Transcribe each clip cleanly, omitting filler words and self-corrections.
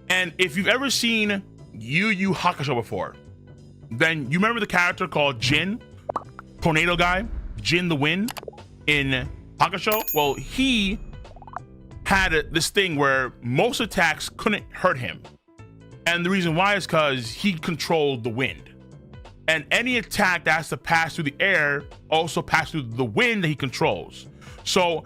And if you've ever seen Yu Yu Hakusho before, then you remember the character called Jin, tornado guy, Jin the Wind in Hakusho. Well, he had this thing where most attacks couldn't hurt him, and the reason why is because he controlled the wind, and any attack that has to pass through the air also pass through the wind that he controls. So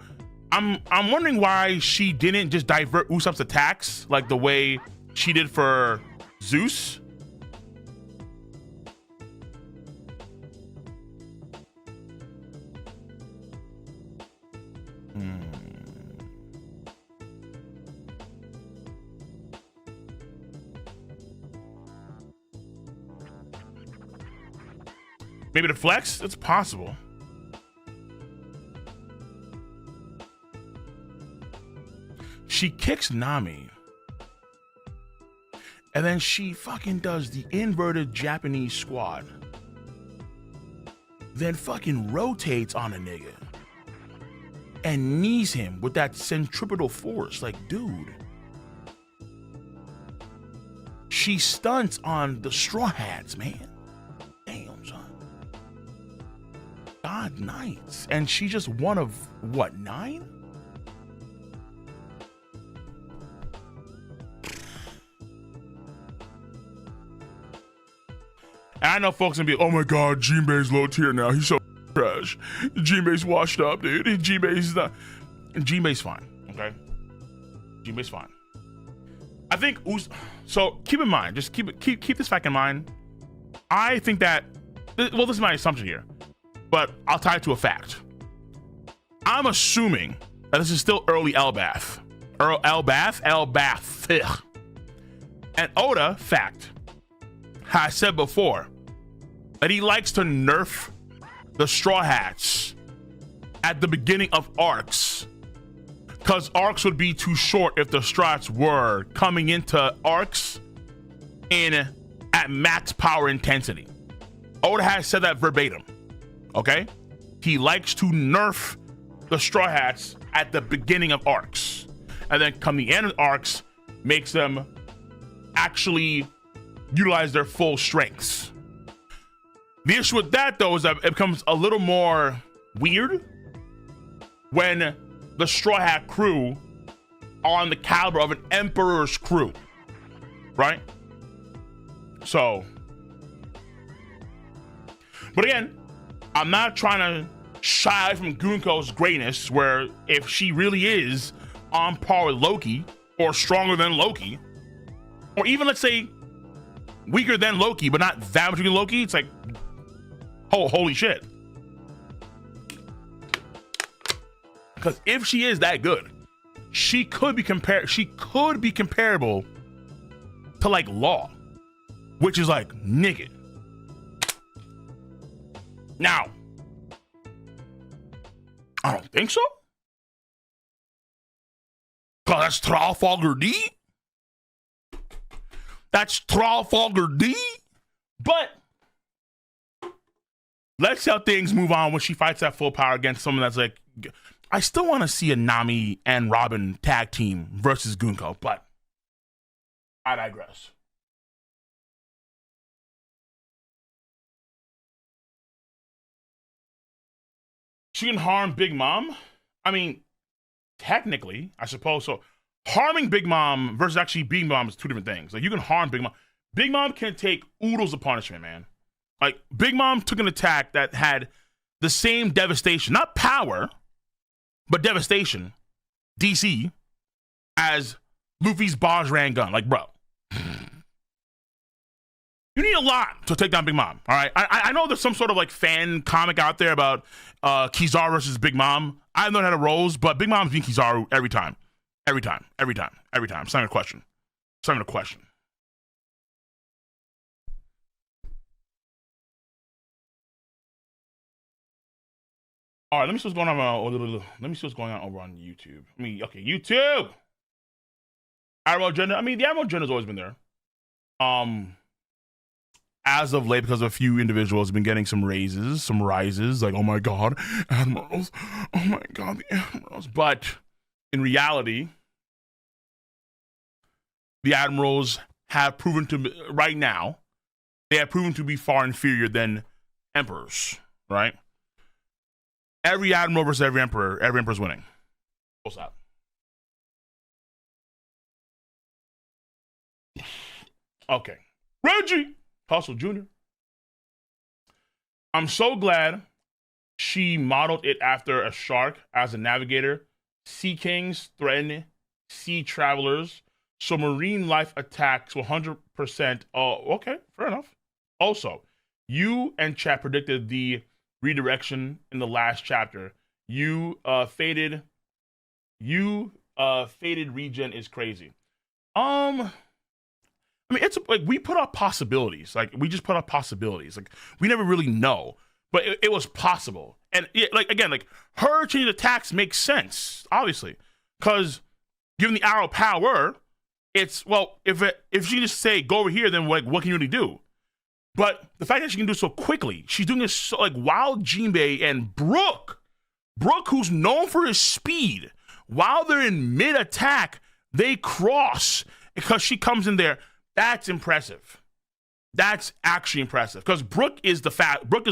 I'm wondering why she didn't just divert Usopp's attacks like the way she did for Zeus. Maybe the flex? It's possible. She kicks Nami. And then she fucking does the inverted Japanese squad. Then fucking rotates on a nigga. And knees him with that centripetal force. Like, dude. She stunts on the Straw Hats, man. Damn, son. God Knights, and she's just one of what, 9? And I know folks gonna be, oh my god, Jinbei's low tier now, he's so trash. Jinbei's washed up, dude. Jinbei's not. Jinbei's fine, okay? Jinbei's fine. I think so keep in mind, just keep this fact in mind. I think that, well, this is my assumption here, but I'll tie it to a fact. I'm assuming that this is still early Elbath. Elbath. Ugh. And Oda, fact, has said before that he likes to nerf the Straw Hats at the beginning of arcs, because arcs would be too short if the Strats were coming into arcs at max power intensity. Oda has said that verbatim. Okay, he likes to nerf the Straw Hats at the beginning of arcs, and then come the end of arcs, makes them actually utilize their full strengths. The issue with that, though, is that it becomes a little more weird when the Straw Hat crew are on the caliber of an Emperor's crew, right? So, but again, I'm not trying to shy away from Goonko's greatness, where if she really is on par with Loki, or stronger than Loki, or even, let's say, weaker than Loki, but not that much weaker than Loki, it's like, oh, holy shit. Because if she is that good, she could be comparable to like Law, which is like, nigga. Now, I don't think so. Cause that's Trafalgar D. That's Trafalgar D. But let's see how things move on when she fights at full power against someone that's like, I still want to see a Nami and Robin tag team versus Goonko, but I digress. She can harm Big Mom? I mean, technically, I suppose so. Harming Big Mom versus actually being Mom is two different things. Like, you can harm Big Mom. Big Mom can take oodles of punishment, man. Like, Big Mom took an attack that had the same devastation, not power, but devastation, DC, as Luffy's Bajran gun. Like, bro, you need a lot to take down Big Mom, all right? I know there's some sort of like fan comic out there about Kizaru versus Big Mom. I don't know how to rolls, but Big Mom's beating Kizaru every time. Every time. It's not even a question. All right, let me see what's going on. Let me see what's going on over on YouTube. Okay, YouTube. Admiral agenda. The Admiral agenda's always been there. As of late, because a few individuals have been getting some rises. Like, oh my god, Admirals. Oh my god, the Admirals. But in reality, the admirals have proven to be, right now, they have proven to be far inferior than emperors, right? Every admiral versus every emperor's winning. Full stop. Okay. Reggie Hustle Jr. I'm so glad she modeled it after a shark as a navigator. Sea kings threaten sea travelers, so marine life attacks 100%. Oh, okay, fair enough. Also, you and chat predicted the redirection in the last chapter. Faded regen is crazy. I mean, it's like we put up possibilities. Like we just put up possibilities. Like we never really know, but it was possible. And like again, like her changing the attacks makes sense, obviously, because given the arrow power, it's well if she just say go over here, then like what can you really do? But the fact that she can do it so quickly, she's doing this so like while Jinbei and Brooke, who's known for his speed, while they're in mid attack, they cross because she comes in there. That's impressive. That's actually impressive because Brooke is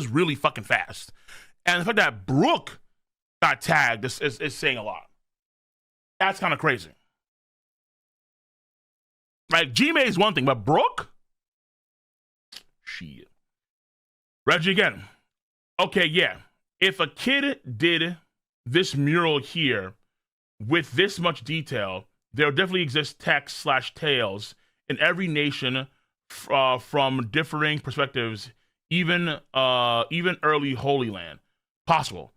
really fucking fast, and the fact that Brooke got tagged is saying a lot. That's kind of crazy. Like G-May is one thing, but Brooke, shit. Reggie again. Okay, yeah. If a kid did this mural here with this much detail, there definitely exists text/tales in every nation from differing perspectives, even early Holy Land. Possible.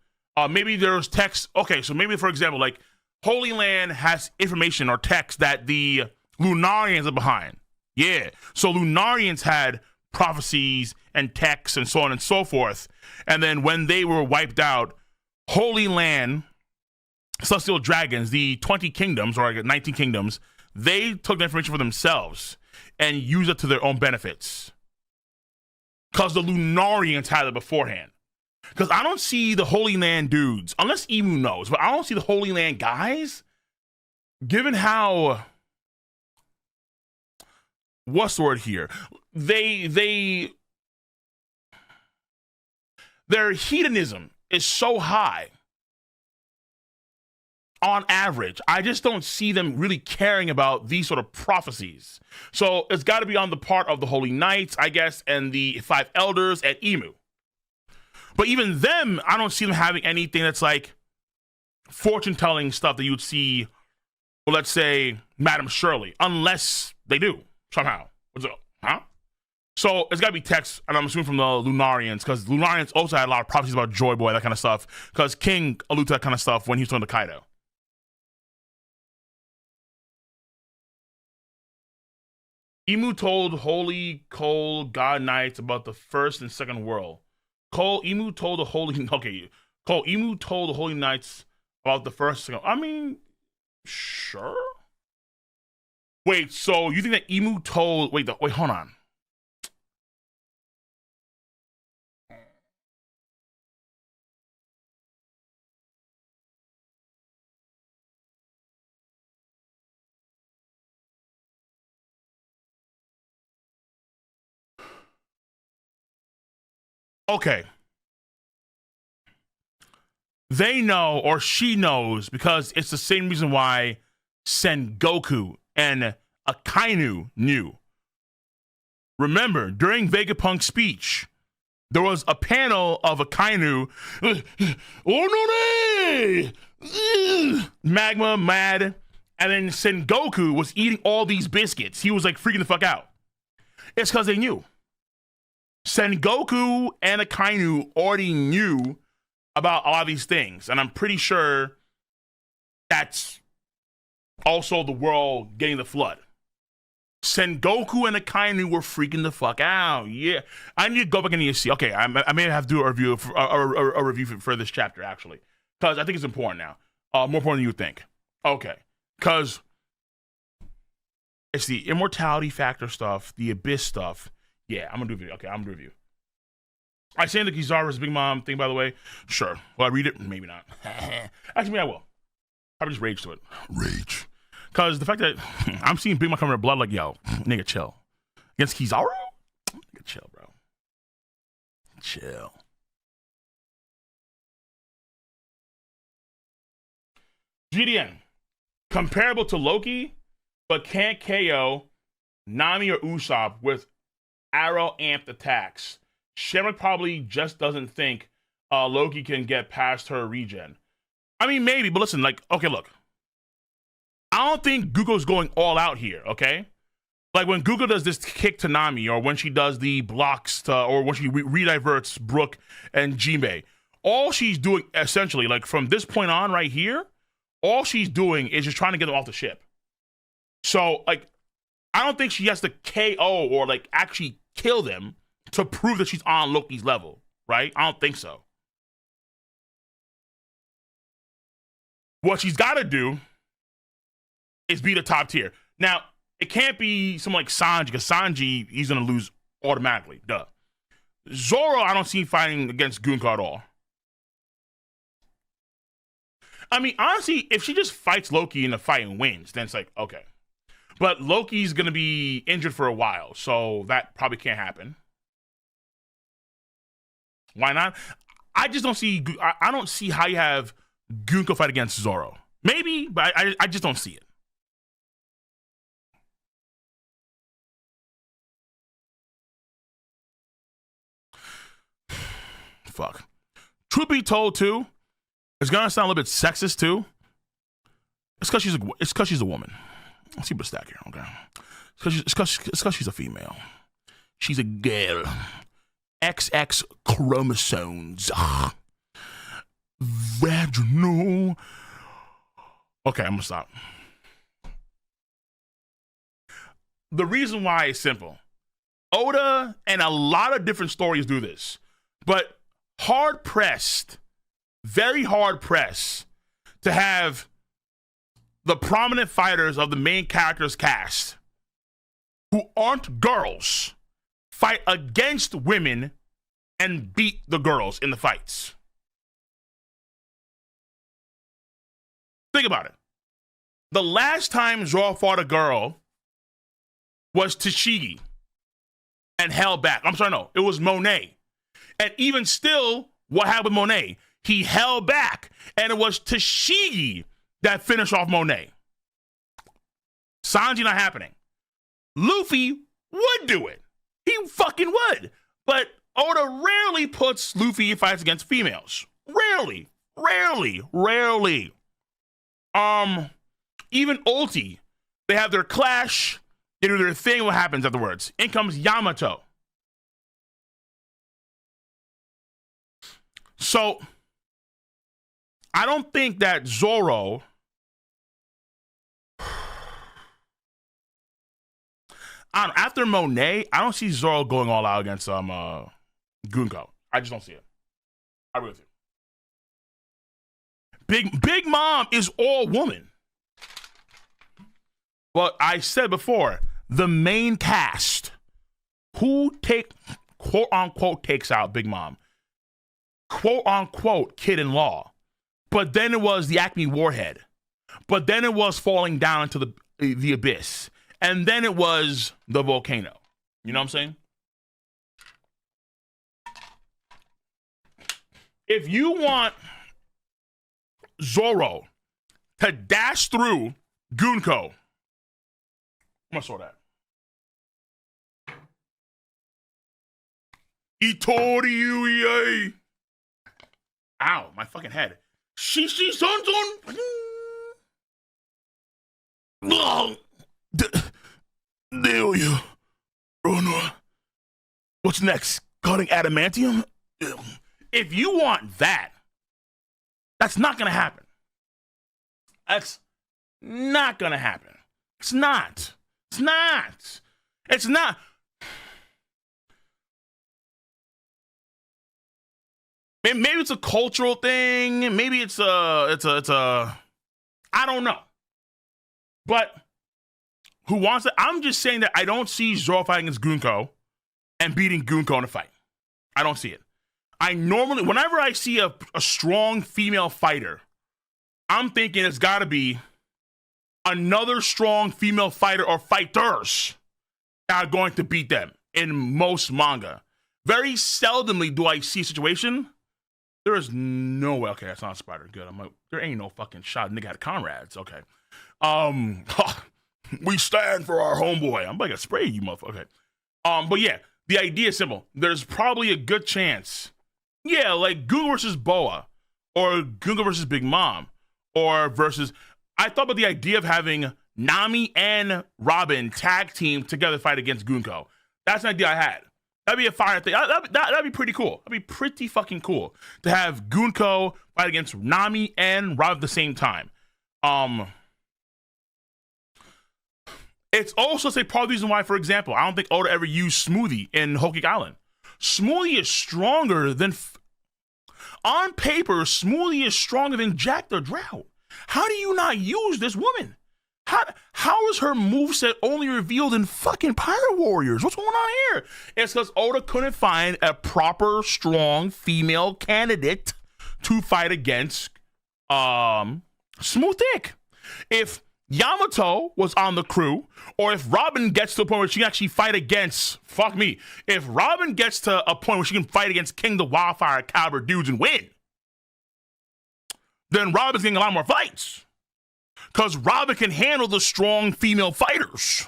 Maybe there's text. Okay, so maybe for example, like Holy Land has information or text that the Lunarians are behind. Yeah. So Lunarians had prophecies and texts and so on and so forth. And then when they were wiped out, Holy Land, Celestial Dragons, the 20 kingdoms or like 19 kingdoms, they took the information for themselves and used it to their own benefits. Because the Lunarians had it beforehand. Because I don't see the Holy Land dudes, unless Emu knows, but I don't see the Holy Land guys, given how, what's the word here? Their hedonism is so high. On average, I just don't see them really caring about these sort of prophecies. So it's got to be on the part of the Holy Knights, I guess, and the 5 elders and Emu. But even them, I don't see them having anything that's like fortune-telling stuff that you would see, well, let's say, Madam Shirley, unless they do, somehow. What's up? Huh? So it's got to be text, and I'm assuming from the Lunarians, because Lunarians also had a lot of prophecies about Joy Boy, that kind of stuff, because King alluded to that kind of stuff when he was talking to Kaido. Emu told Holy Cole God Knights about the first and second world. Emu told the Holy Knights about the first and second. I mean, sure. Wait, so you think that Emu told wait, hold on. Okay. They know, or she knows, because it's the same reason why Sengoku and Akainu knew. Remember, during Vegapunk's speech, there was a panel of Akainu, oh no, magma, mad, and then Sengoku was eating all these biscuits. He was like freaking the fuck out. It's because they knew. Sengoku and Akainu already knew about a lot of these things, and I'm pretty sure that's also the world getting the flood. Sengoku and Akainu were freaking the fuck out. Yeah, I need to go back and need to see. Okay, I may have to do a review for this chapter actually, because I think it's important now. More important than you would think. Okay, because it's the immortality factor stuff, the abyss stuff. Yeah, I'm gonna do a video. Okay, I'm gonna do a review. I saying the Kizaru versus Big Mom thing, by the way. Sure. Will I read it? Maybe not. Actually, maybe I will. Probably just rage to it. Rage. Because the fact that I'm seeing Big Mom coming to blood, like, yo, nigga, chill. Against Kizaru? Nigga, chill, bro. Chill. GDN. Comparable to Loki, but can't KO Nami or Usopp with arrow amped attacks. Shamrock probably just doesn't think Loki can get past her regen. I mean, maybe, but listen, like, okay, look. I don't think Goonko's going all out here, okay? Like when Goonko does this kick to Nami, or when she does the blocks to, or when she rediverts Brooke and Jinbei, all she's doing essentially, like from this point on right here, all she's doing is just trying to get them off the ship. So, like, I don't think she has to KO or like actually kill them to prove that she's on Loki's level, right? I don't think so. What she's got to do is be the top tier. Now, it can't be someone like Sanji, because Sanji, he's going to lose automatically. Duh. Zoro, I don't see fighting against Goonko at all. I mean, honestly, if she just fights Loki in the fight and wins, then it's like, okay. But Loki's going to be injured for a while, so that probably can't happen. Why not? I just don't see, I don't see how you have Goonko fight against Zoro. Maybe, but I just don't see it. Fuck. Truth be told, too, it's gonna sound a little bit sexist too. It's because she's a woman. Let's see what stack here, okay? It's because she's a female. She's a girl. XX chromosomes. Vaginal. Okay, I'm gonna stop. The reason why is simple. Oda and a lot of different stories do this, but hard pressed, very hard pressed to have the prominent fighters of the main characters cast who aren't girls fight against women and beat the girls in the fights. Think about it. The last time Zoro fought a girl was Tashigi and held back. I'm sorry, no, it was Monet. And even still, what happened with Monet? He held back, and it was Tashigi that finished off Monet. Sanji not happening. Luffy would do it. He fucking would. But Oda rarely puts Luffy in fights against females. Rarely. Even Ulti, they have their clash, they do their thing, what happens afterwards? In comes Yamato. So, I don't think that Zoro after Monet, I don't see Zoro going all out against Goonko. I just don't see it. I really do. Big Mom is all woman. But I said before, the main cast, who quote unquote takes out Big Mom, quote unquote kid-in-law, but then it was the Acme Warhead, but then it was falling down into the abyss, and then it was the volcano. You know what I'm saying? If you want Zoro to dash through Goonko, I'm gonna saw that. Itori. Ow, my fucking head. Shishi Sonson. Delia. Rono. What's next? Cutting adamantium? If you want that, that's not gonna happen. That's not gonna happen. It's not. It's not. It's not. Maybe it's a cultural thing. Maybe it's a. I don't know. But who wants it? I'm just saying that I don't see Zoro fighting against Goonko and beating Goonko in a fight. I don't see it. I normally, whenever I see a strong female fighter, I'm thinking it's got to be another strong female fighter or fighters are going to beat them in most manga. Very seldomly do I see a situation. There is no way. Okay, that's not a spider. Good. I'm like, there ain't no fucking shot. Nigga had comrades. Okay. We stand for our homeboy. I'm like, I spray you, motherfucker. Okay. But yeah, the idea is simple. There's probably a good chance. Yeah, like Goonko versus Boa, or Goonko versus Big Mom, or versus. I thought about the idea of having Nami and Robin tag team together fight against Goonko. That's an idea I had. That'd be a fire thing. That'd be pretty cool. That'd be pretty fucking cool to have Goonko fight against Nami and Robin at the same time. It's also part of the reason why, for example, I don't think Oda ever used Smoothie in Whole Cake Island. Smoothie is stronger than on paper. Smoothie is stronger than Jack the Drought. How do you not use this woman? How is her moveset only revealed in fucking Pirate Warriors? What's going on here? It's because Oda couldn't find a proper, strong female candidate to fight against Smooth Dick. If Yamato was on the crew, or if Robin gets to a point where she can actually fight against, if Robin gets to a point where she can fight against King the Wildfire caliber dudes and win, then Robin's getting a lot more fights. Because Robin can handle the strong female fighters.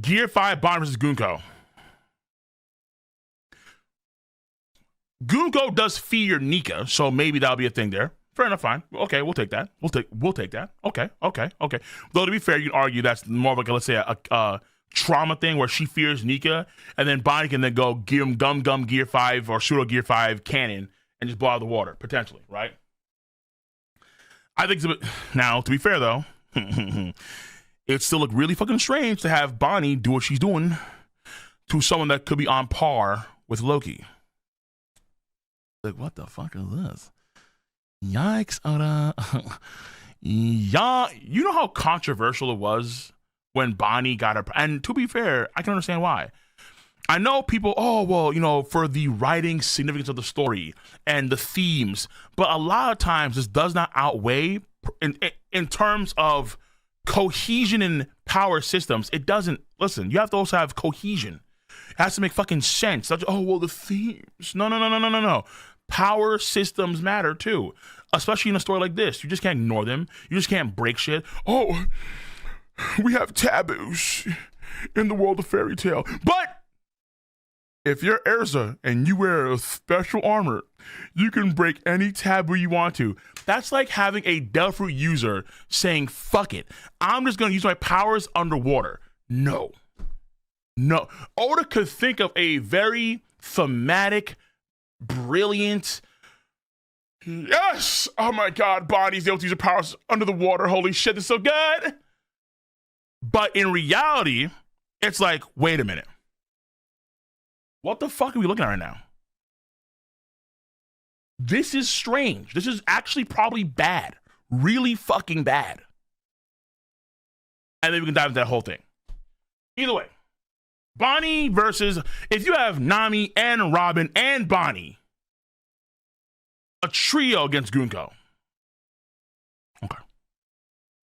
Gear 5 Bond versus Goonko. Goonko does fear Nika, so maybe that'll be a thing there. Fair enough, fine. Okay, we'll take that. We'll take that. Okay. Though to be fair, you can argue that's more of like, let's say, a trauma thing where she fears Nika, and then Bonnie can then go give him Gum Gear 5 or Pseudo Gear 5 cannon and just blow out the water, potentially, right? I think it's a bit. Now, to be fair, though, it still look really fucking strange to have Bonnie do what she's doing to someone that could be on par with Loki. Like, what the fuck is this? Yikes, Oda. Yeah, you know how controversial it was when Bonnie got her. And to be fair, I can understand why. I know people, for the writing significance of the story and the themes, but a lot of times this does not outweigh in terms of cohesion in power systems. It doesn't. Listen, you have to also have cohesion. It has to make fucking sense. The themes. No. Power systems matter too, especially in a story like this. You just can't ignore them. You just can't break shit. Oh, we have taboos in the world of fairy tale, but if you're Erza and you wear a special armor, you can break any taboo you want to. That's like having a Delphi user saying, fuck it, I'm just going to use my powers underwater. No. Oda could think of a very thematic, brilliant, yes, oh my God, Bonnie's able to use her powers under the water. Holy shit, this is so good. But in reality, it's like, wait a minute. What the fuck are we looking at right now? This is strange. This is actually probably bad. Really fucking bad. And then we can dive into that whole thing. Either way, Bonnie versus, if you have Nami and Robin and Bonnie, a trio against Goonko.